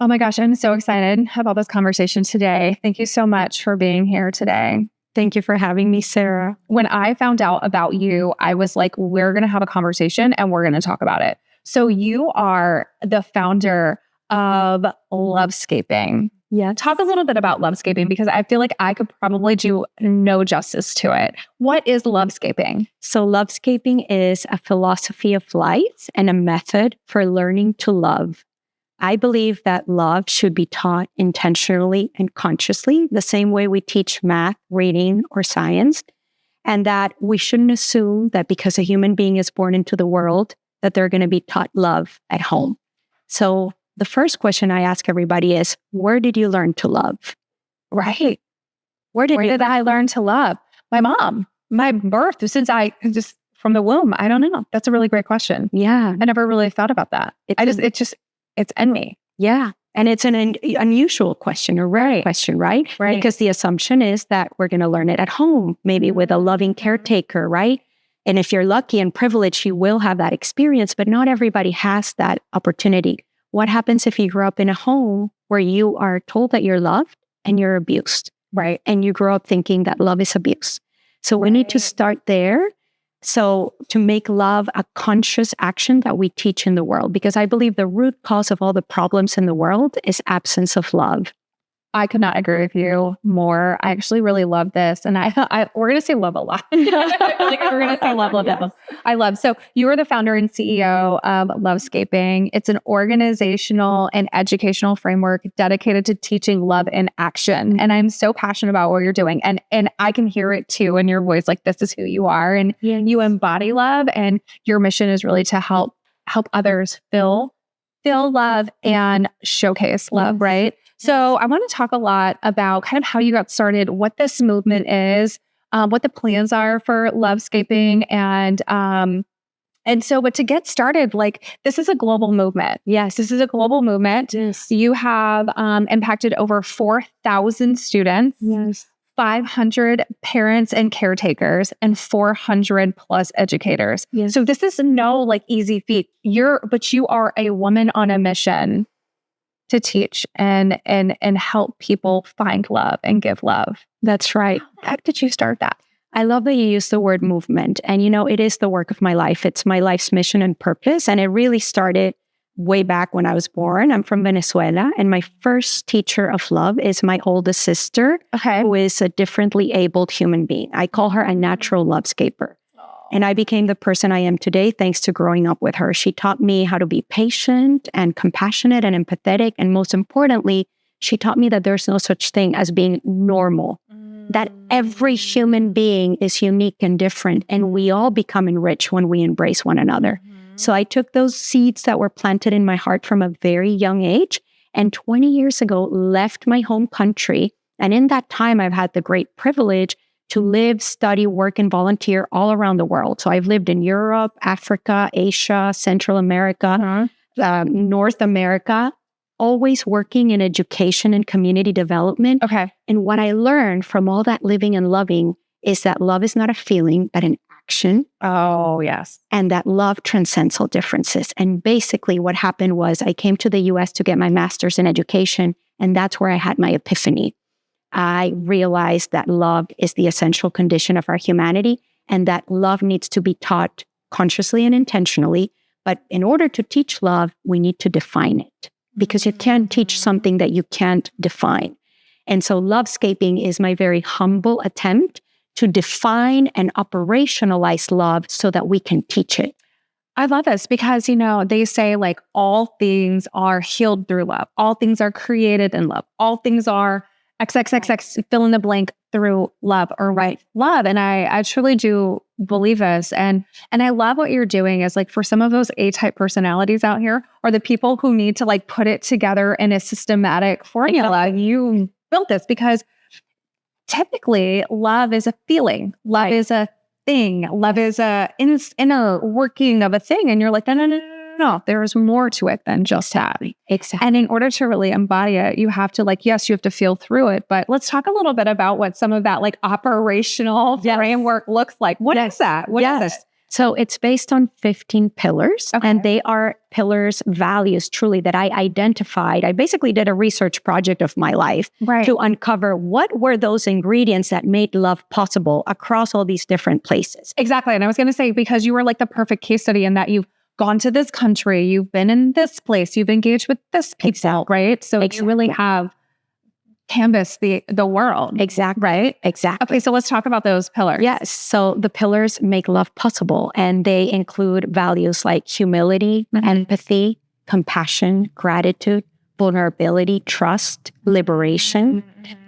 Oh my gosh, I'm so excited about this conversation today. Thank you so much for being here today. Thank you for having me, Sarah. When I found out about you, I was like, we're going to have a conversation and we're going to talk about it. So you are the founder of Lovescaping. Yeah. Talk a little bit about Lovescaping, because I feel like I could probably do no justice to it. What is Lovescaping? So Lovescaping is a philosophy of life and a method for learning to love. I believe that love should be taught intentionally and consciously, the same way we teach math, reading, or science, and that we shouldn't assume that because a human being is born into the world, that they're going to be taught love at home. So the first question I ask everybody is, where did you learn to love? Right. Where did I learn to love? My mom, my birth, from the womb. I don't know. That's a really great question. Yeah. I never really thought about that. It's in me. Yeah. And it's an unusual question, a rare question, right? Right. Because the assumption is that we're going to learn it at home, maybe with a loving caretaker, right? And if you're lucky and privileged, you will have that experience, but not everybody has that opportunity. What happens if you grew up in a home where you are told that you're loved and you're abused, right? And you grow up thinking that love is abuse. So we need to start there. So to make love a conscious action that we teach in the world, because I believe the root cause of all the problems in the world is absence of love. I could not agree with you more. I actually really love this. And we're going to say love a lot. I feel like we're going to say love. I love. So you are the founder and CEO of Lovescaping. It's an organizational and educational framework dedicated to teaching love in action. And I'm so passionate about what you're doing. And I can hear it too in your voice, like this is who you are. And you embody love. And your mission is really to help others feel love and showcase love, right? So I want to talk a lot about kind of how you got started, what this movement is, what the plans are for Lovescaping, but to get started, like this is a global movement. Yes, this is a global movement. Yes. You have impacted over 4,000 students, yes, 500 parents and caretakers, and 400 plus educators. Yes. So this is no like easy feat. But you are a woman on a mission to teach and help people find love and give love. That's right. How did you start that? I love that you use the word movement. And, it is the work of my life. It's my life's mission and purpose. And it really started way back when I was born. I'm from Venezuela. And my first teacher of love is my oldest sister, who is a differently abled human being. I call her a natural lovescaper. And I became the person I am today thanks to growing up with her. She taught me how to be patient and compassionate and empathetic. And most importantly, she taught me that there's no such thing as being normal, that every human being is unique and different. And we all become enriched when we embrace one another. So I took those seeds that were planted in my heart from a very young age, and 20 years ago left my home country. And in that time, I've had the great privilege to live, study, work, and volunteer all around the world. So I've lived in Europe, Africa, Asia, Central America, North America, always working in education and community development. And what I learned from all that living and loving is that love is not a feeling, but an action. Oh, yes. And that love transcends all differences. And basically what happened was I came to the US to get my master's in education, and that's where I had my epiphany. I realized that love is the essential condition of our humanity, and that love needs to be taught consciously and intentionally. But in order to teach love, we need to define it, because you can't teach something that you can't define. And so Lovescaping is my very humble attempt to define and operationalize love so that we can teach it. I love this because, they say like all things are healed through love. All things are created in love. All things are XXXX, fill in the blank, through love or love. And I truly do believe this. And I love what you're doing is like for some of those A-type personalities out here, or the people who need to like put it together in a systematic formula. You built this because typically love is a feeling. Love is a thing. Love is a inner working of a thing. And you're like, no, there's more to it than just that. Exactly. And in order to really embody it, you have to you have to feel through it. But let's talk a little bit about what some of that like operational framework looks like. What is that? What is this? So it's based on 15 pillars, Okay. and they are pillars, values truly that I identified. I basically did a research project of my life Right. to uncover what were those ingredients that made love possible across all these different places. Exactly. And I was going to say, because you were like the perfect case study in that you've gone to this country, you've been in this place, you've engaged with this people, right? So you really have canvassed the world. Exactly. Right? Exactly. Okay, so let's talk about those pillars. Yes. So the pillars make love possible, and they include values like humility, empathy, compassion, gratitude, vulnerability, trust, liberation.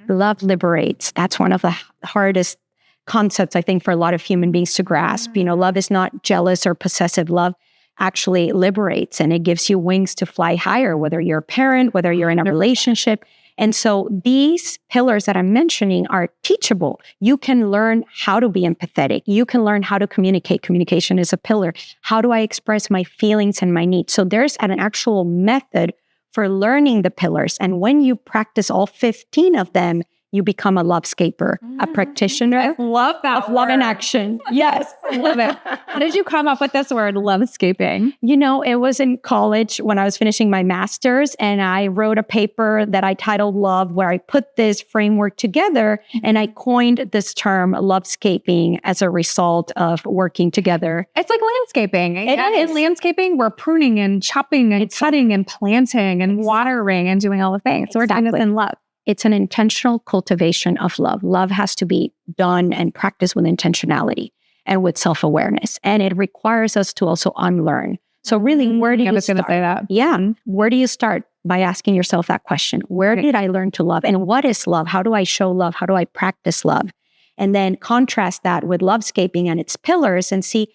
Love liberates. That's one of the hardest concepts, I think, for a lot of human beings to grasp. Love is not jealous or possessive. Love actually liberates, and it gives you wings to fly higher, whether you're a parent, whether you're in a relationship. And so these pillars that I'm mentioning are teachable. You can learn how to be empathetic. You can learn how to communicate. Communication is a pillar. How do I express my feelings and my needs? So there's an actual method for learning the pillars. And when you practice all 15 of them, you become a lovescaper, a practitioner. I love that of love in action. Yes, I love it. How did you come up with this word, lovescaping? It was in college when I was finishing my master's, and I wrote a paper that I titled Love, where I put this framework together, and I coined this term lovescaping as a result of working together. It's like landscaping. It is. In landscaping, we're pruning and chopping and cutting and planting and watering and doing all the things. So we're doing this in love. It's an intentional cultivation of love. Love has to be done and practiced with intentionality and with self-awareness. And it requires us to also unlearn. So really, where do you start? Gonna say that. Yeah. Where do you start? By asking yourself that question. Where did I learn to love? And what is love? How do I show love? How do I practice love? And then contrast that with lovescaping and its pillars and see,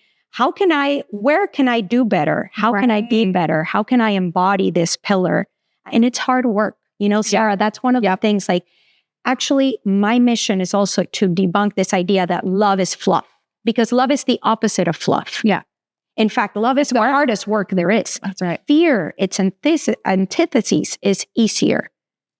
where can I do better? How can I be better? How can I embody this pillar? And it's hard work. Sarah, that's one of the things, actually, my mission is also to debunk this idea that love is fluff, because love is the opposite of fluff. Yeah. In fact, love is the hardest work there is. That's right. Fear, its antithesis is easier,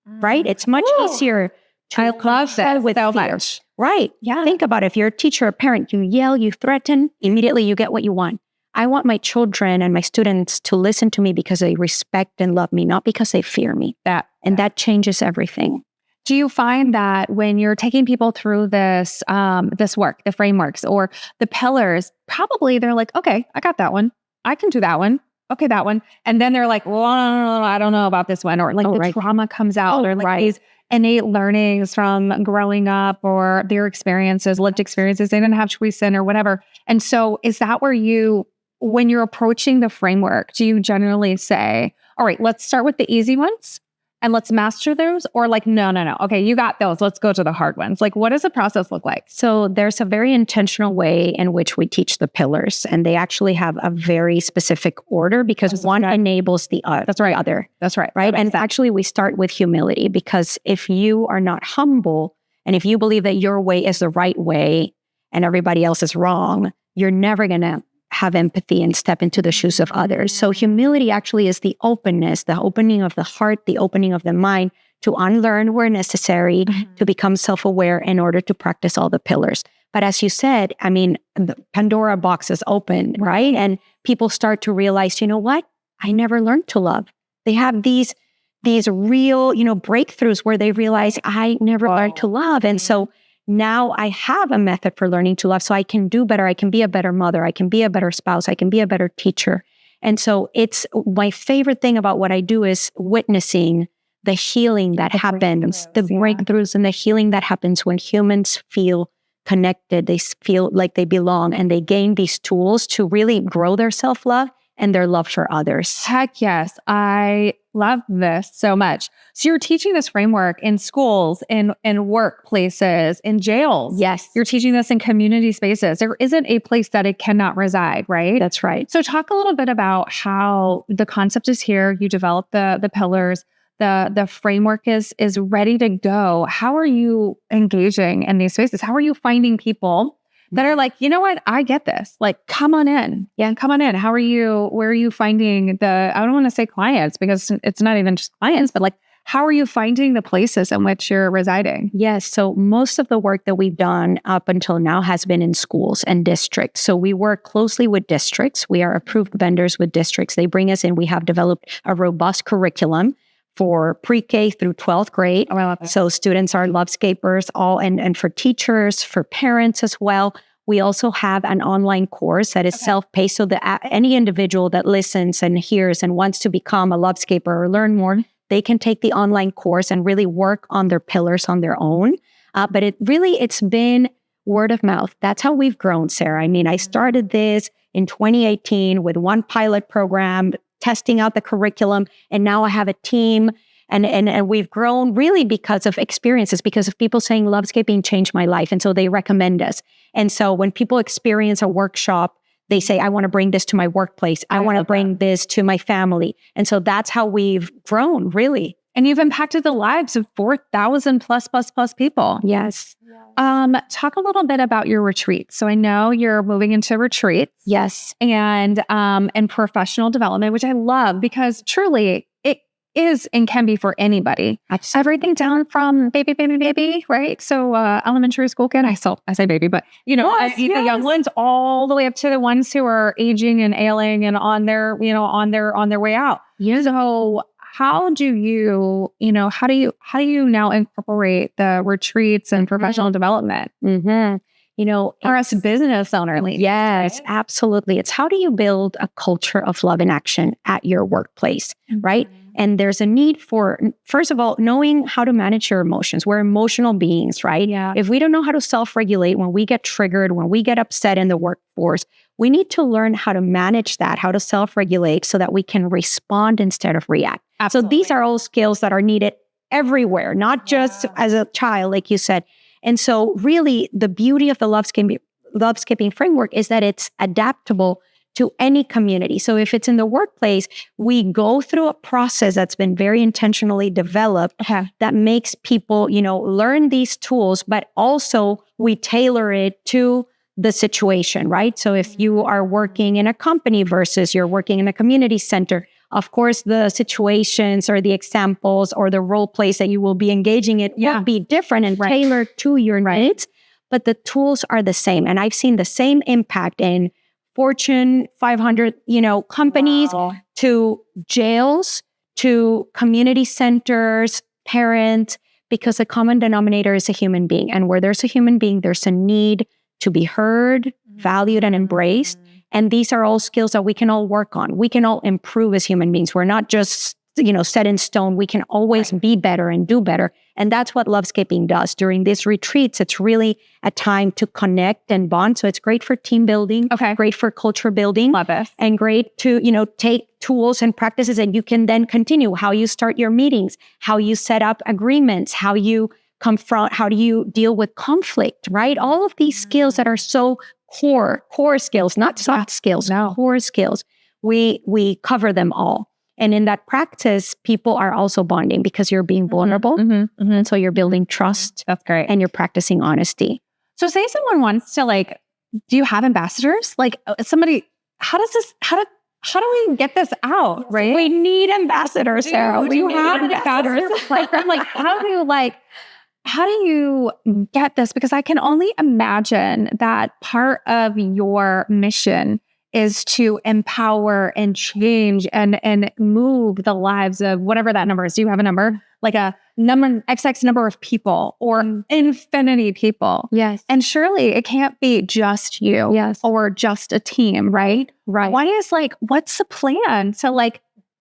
right? It's much easier to love that with so fear. much. Right. Yeah. Think about it. If you're a teacher or parent, you yell, you threaten, immediately you get what you want. I want my children and my students to listen to me because they respect and love me, not because they fear me. That changes everything. Do you find that when you're taking people through this work, the frameworks or the pillars, probably they're like, okay, I got that one. I can do that one. Okay, that one. And then they're like, well, I don't know about this one. Or the trauma comes out or these innate learnings from growing up or their experiences, lived experiences they didn't have choice in or whatever. And so is that where when you're approaching the framework, do you generally say, all right, let's start with the easy ones and let's master those? Or no. Okay, you got those. Let's go to the hard ones. What does the process look like? So there's a very intentional way in which we teach the pillars, and they actually have a very specific order because one enables the other. That's right. Other. That's right. Right. And actually we start with humility, because if you are not humble and if you believe that your way is the right way and everybody else is wrong, you're never going to have empathy and step into the shoes of others. So humility actually is the openness, the opening of the heart, the opening of the mind to unlearn where necessary, to become self-aware in order to practice all the pillars. But as you said, the Pandora box is open, right? And people start to realize, you know what? I never learned to love. They have these real, breakthroughs where they realize I never learned to love. And so now I have a method for learning to love, so I can do better. I can be a better mother. I can be a better spouse. I can be a better teacher. And so it's my favorite thing about what I do is witnessing the healing that happens, the breakthroughs and the healing that happens when humans feel connected. They feel like they belong, and they gain these tools to really grow their self-love and their love for others. Heck yes. I love this so much. So you're teaching this framework in schools, in workplaces, in jails. Yes. You're teaching this in community spaces. There isn't a place that it cannot reside, right? That's right. So talk a little bit about how the concept is here. You develop the pillars. The framework is ready to go. How are you engaging in these spaces? How are you finding people that are like, you know what? I get this. Come on in. Yeah, come on in. where are you finding I don't want to say clients because it's not even just clients, but how are you finding the places in which you're residing? Yes. So most of the work that we've done up until now has been in schools and districts. So we work closely with districts. We are approved vendors with districts. They bring us in. We have developed a robust curriculum for pre-K through 12th grade. Oh, I love it. So students are Lovescapers, and for teachers, for parents as well. We also have an online course that is self-paced, so that any individual that listens and hears and wants to become a Lovescaper or learn more, they can take the online course and really work on their pillars on their own. But it's been word of mouth. That's how we've grown, Sarah. I mean, I started this in 2018 with one pilot program, testing out the curriculum, and now I have a team. And we've grown really because of experiences, because of people saying Lovescaping changed my life. And so they recommend us. And so when people experience a workshop, they say, I want to bring this to my workplace. I want to bring this to my family. And so that's how we've grown, really. And you've impacted the lives of 4,000 plus people. Yes. Talk a little bit about your retreat. So I know you're moving into retreats. Yes. And professional development, which I love because truly it is and can be for anybody. Everything down from baby, right? So elementary school kid, I say baby, but the young ones all the way up to the ones who are aging and ailing and on their way out. Yeah. So how do you now incorporate the retreats and professional development? Mm-hmm. For us business owners. Yes, absolutely. It's how do you build a culture of love in action at your workplace, right? And there's a need for, first of all, knowing how to manage your emotions. We're emotional beings, right? Yeah. If we don't know how to self-regulate when we get triggered, when we get upset in the workforce, we need to learn how to manage that, how to self-regulate so that we can respond instead of react. Absolutely. So these are all skills that are needed everywhere, not just as a child, like you said. And so really the beauty of the Lovescaping framework is that it's adaptable to any community. So if it's in the workplace, we go through a process that's been very intentionally developed that makes people, learn these tools, but also we tailor it to the situation, right? So if you are working in a company versus you're working in a community center, of course, the situations or the examples or the role plays that you will be engaging in will be different and tailored to your needs, but the tools are the same. And I've seen the same impact in Fortune 500, companies, to jails, to community centers, parents, because the common denominator is a human being. And where there's a human being, there's a need to be heard, valued, and embraced. And these are all skills that we can all work on. We can all improve as human beings. We're not just, set in stone. We can always be better and do better. And that's what Lovescaping does. During these retreats, it's really a time to connect and bond. So it's great for team building, great for culture building. Love it. And great to, take tools and practices and you can then continue how you start your meetings, how you set up agreements, how you confront, how do you deal with conflict, right? All of these skills that are so core skills, not soft skills, core skills. We cover them all. And in that practice, people are also bonding because you're being vulnerable. And so you're building trust. That's great. And you're practicing honesty. So say someone wants to do you have ambassadors? Somebody, how do we get this out? Right? We need ambassadors, Sarah. We have ambassadors. How do you get this? Because I can only imagine that part of your mission is to empower and change and move the lives of whatever that number is. Do you have a number? Like a number, XX number of people or infinity people. Yes. And surely it can't be just you or just a team, right? Right. Why is what's the plan to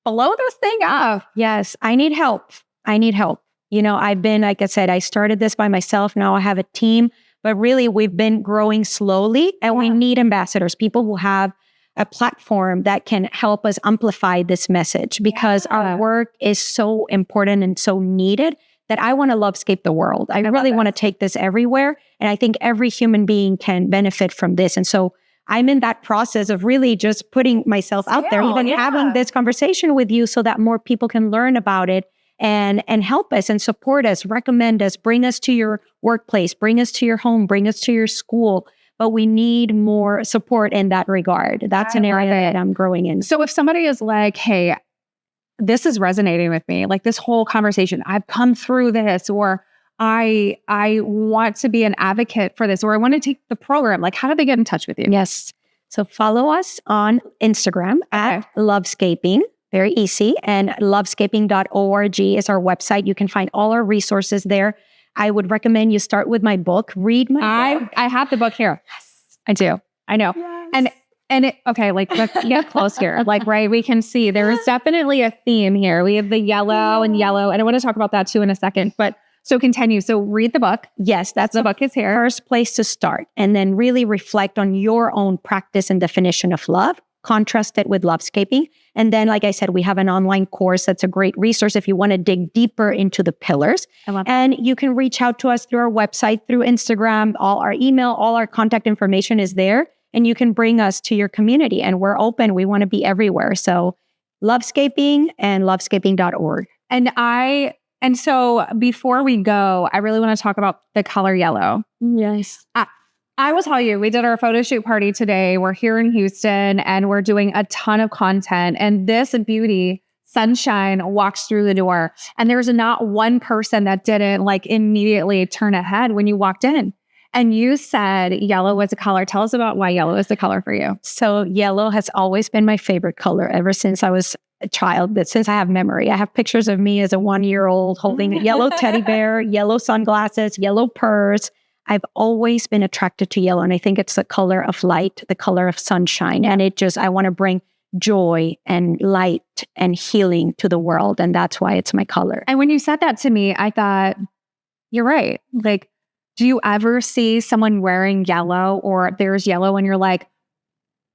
blow this thing up? Yes. I need help. I've been, like I said, I started this by myself. Now I have a team, but really we've been growing slowly and we need ambassadors, people who have a platform that can help us amplify this message because our work is so important and so needed that I want to Lovescape the world. I really want to take this everywhere. And I think every human being can benefit from this. And so I'm in that process of really just putting myself out there, even having this conversation with you so that more people can learn about it and help us and support us, recommend us, bring us to your workplace, bring us to your home, bring us to your school. But we need more support in that regard. That's an area that I'm growing in. So if somebody is like, hey, this is resonating with me. Like this whole conversation, I've come through this, or I want to be an advocate for this, or I want to take the program. Like, how do they get in touch with you? Yes. So follow us on Instagram at Lovescaping. Very easy. And lovescaping.org is our website. You can find all our resources there. I would recommend you start with my book. Read my book. I have the book here. Yes, I do. I know. Yes. And it, okay, like let's get close here. Like, right, we can see there is definitely a theme here. We have the yellow, and I want to talk about that too in a second, but so continue. So read the book. Yes, that's the book is here. First place to start, and then really reflect on your own practice and definition of love. Contrast it with Lovescaping. And then, like I said, we have an online course that's a great resource if you want to dig deeper into the pillars. And you can reach out to us through our website, through Instagram, all our email, all our contact information is there. And you can bring us to your community. And we're open. We want to be everywhere. So Lovescaping and lovescaping.org. And so before we go, I really want to talk about the color yellow. Yes. I will tell you, we did our photo shoot party today. We're here in Houston and we're doing a ton of content. And this beauty, sunshine, walks through the door. And there's not one person that didn't like immediately turn ahead when you walked in. And you said yellow was a color. Tell us about why yellow is the color for you. So yellow has always been my favorite color ever since I was a child, but since I have memory. I have pictures of me as a 1-year-old holding a yellow teddy bear, yellow sunglasses, yellow purse. I've always been attracted to yellow, and I think it's the color of light, the color of sunshine. And I want to bring joy and light and healing to the world. And that's why it's my color. And when you said that to me, I thought, you're right. Like, do you ever see someone wearing yellow or there's yellow and you're like,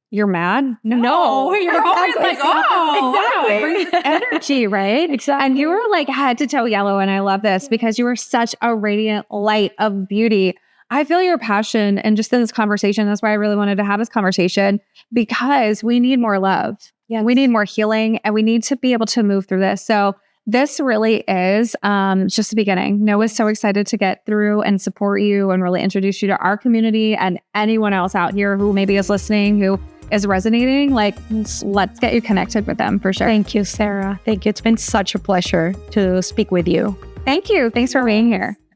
you're mad? No, you're always like, oh, exactly. it brings energy, right? Exactly. And you were like head to toe yellow. And I love this because you were such a radiant light of beauty. I feel your passion. And just in this conversation, that's why I really wanted to have this conversation, because we need more love. Yes. We need more healing, and we need to be able to move through this. So this really is just the beginning. Noah's so excited to get through and support you and really introduce you to our community and anyone else out here who maybe is listening, who is resonating. Like, let's get you connected with them for sure. Thank you, Sarah. Thank you. It's been such a pleasure to speak with you. Thank you. Thanks for being here.